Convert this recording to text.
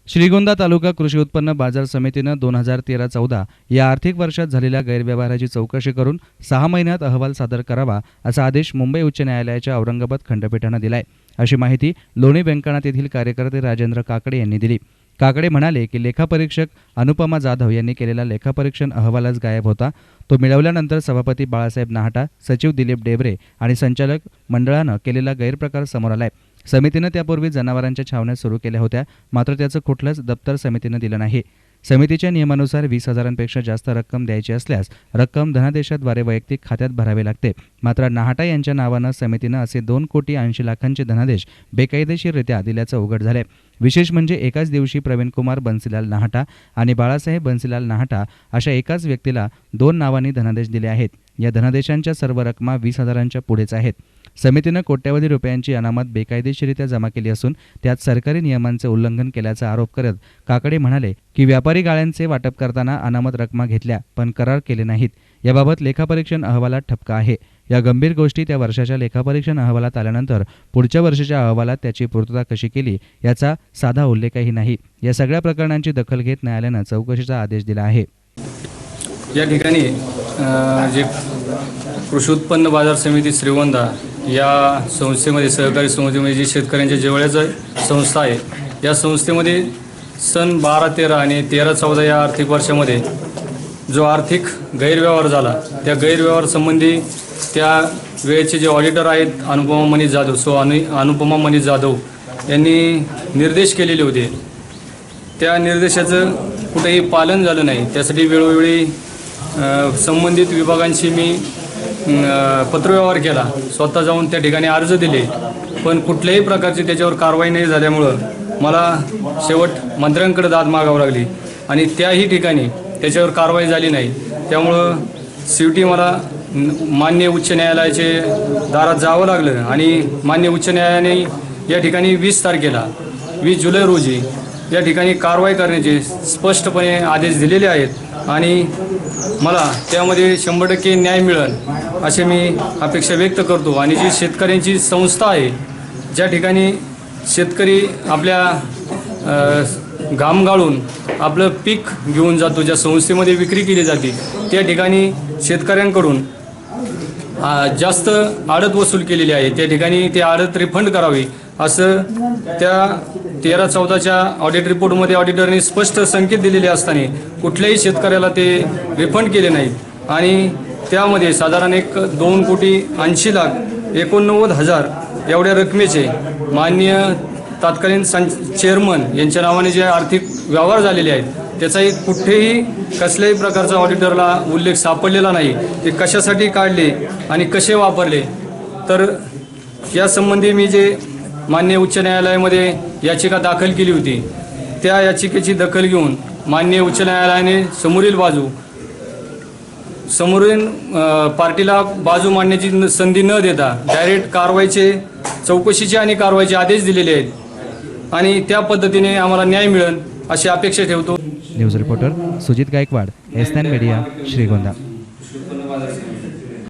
श्रीगोंदा तालुका कृषी उत्पन्न बाजार समितीनं 2013-14 या आर्थिक वर्षात झालेल्या गैरव्यवहाराची चौकशी करून 6 महिन्यात अहवाल सादर करावा असा आदेश मुंबई उच्च न्यायालयाच्या औरंगाबाद खंडपीठानं दिलाय, अशी माहिती लोणी व्यंकनाथ येथील कार्यकर्ते राजेंद्र काकडे यांनी दिली। काकडे म्हणाले की लेखापरीक्षक अनुपमा जाधव यांनी केलेला लेखापरीक्षण अहवालच गायब होता। तो मिळवल्यानंतर सभापती बाळासाहेब नाहटा, सचिव दिलीप डेबरे आणि संचालक मंडळानं केलेला गैरप्रकार समोर आलाय। समितीनं त्यापूर्वी जनावरांच्या छावण्या सुरू केल्या होत्या, मात्र त्याचं कुठलंच दप्तर समितीनं दिलं नाही। समितीच्या नियमानुसार 20,000पेक्षा जास्त रक्कम द्यायची असल्यास रक्कम धनादेशाद्वारे वैयक्तिक खात्यात भरावी लागते। मात्र नाहटा यांच्या नावानं समितीनं असे 2,80,00,000चे धनादेश बेकायदेशीररित्या दिल्याचं उघड झाले। विशेष म्हणजे एकाच दिवशी प्रवीणकुमार बन्सीलाल नाहटा आणि बाळासाहेब बन्सीलाल नाहटा अशा एकाच व्यक्तीला 2 नावांनी धनादेश दिले आहेत। या धनादेशांच्या सर्व रकमा 20,000च्या पुढेच आहेत। समितीनं कोट्यवधी रुपयांची अनामत बेकायदेशीररित्या जमा केली असून त्यात सरकारी नियमांचे उल्लंघन केल्याचा आरोप करत काकडे म्हणाले की व्यापारी गाळ्यांचे वाटप करताना अनामत रकमा घेतल्या पण करार केले नाहीत। याबाबत लेखापरीक्षण अहवालात ठपका आहे। या गंभीर गोष्टी त्या वर्षाच्या लेखापरीक्षण अहवालात आल्यानंतर पुढच्या वर्षाच्या अहवालात त्याची पूर्तता कशी केली याचा साधा उल्लेखही नाही। या सगळ्या प्रकरणांची दखल घेत न्यायालयानं चौकशीचा आदेश दिला आहे। या ठिकाणी जे कृषी उत्पन्न बाजार समिती श्रीगोंदा या संस्थेमध्ये सहकारी समितीमध्ये जी शेतकऱ्यांच्या जिव्हाळ्याची संस्था आहे, या संस्थेमध्ये सन 12-13 आणि 13-14 या आर्थिक वर्षामध्ये जो आर्थिक गैरव्यवहार झाला, त्या गैरव्यवहार संबंधी त्या वेळेचे जे ऑडिटर आहेत अनुपमा मनीष जाधव यांनी निर्देश केलेले होते। त्या निर्देशाचं कुठेही पालन झालं नाही। त्यासाठी वेळोवेळी संबंधित विभागांशी मी पत्रव्यवहार केला, स्वतः जाऊन त्या ठिकाणी अर्ज दिले, पण कुठल्याही प्रकारची त्याच्यावर कारवाई नाही झाल्यामुळं मला शेवट मंत्र्यांकडे दाद मागावं लागली आणि त्याही ठिकाणी त्याच्यावर कारवाई झाली नाही। त्यामुळं शेवटी मला माननीय उच्च न्यायालयाचे दारात जावं लागलं आणि माननीय उच्च न्यायालयाने या ठिकाणी 20 जुलै रोजी या ठिकाणी कारवाई करण्याचे स्पष्टपणे आदेश दिलेले आहेत आणि मला त्यामध्ये 100% न्याय मिळेल असे मी अपेक्षा व्यक्त करतो। आणि जी शेतकऱ्यांची संस्था आहे, ज्या ठिकाणी शेतकरी आपल्या घाम गाळून आपलं पीक घेऊन जातो, ज्या संस्थेमध्ये विक्री केली जाते, त्या ठिकाणी शेतकऱ्यांकडून जास्त आडत वसूल केलेली आहे। त्या ठिकाणी ते आडत रिफंड करावी असं त्या 13-14च्या ऑडिट रिपोर्टमध्ये ऑडिटरने स्पष्ट संकेत दिलेले असताना कुठल्याही शेतकऱ्याला ते रिफंड केले नाहीत आणि त्यामध्ये साधारण 2,80,00,000 एवढ्या रकमेचे माननीय तत्कालीन चेअरमन यांच्या नावाने जे आर्थिक व्यवहार झालेले आहेत, त्याचाही कुठेही कसल्याही प्रकारचा ऑडिटरला उल्लेख सापडलेला नाही। ते कशासाठी काढले आणि कसे वापरले, तर यासंबंधी मी जे माननीय उच्च न्यायालयामध्ये याचिका दाखल केली होती, त्या याचिकेची दखल घेऊन माननीय उच्च न्यायालयाने समोरील पार्टीला बाजू मांडण्याची संधी न देता डायरेक्ट चौकशीचे आणि कारवाईचे आदेश दिलेले आहेत आणि त्या पद्धतीने आम्हाला न्याय मिळेल अशी अपेक्षा ठेवतो। News reporter Sujit Gaikwad, SN media, Shrigonda.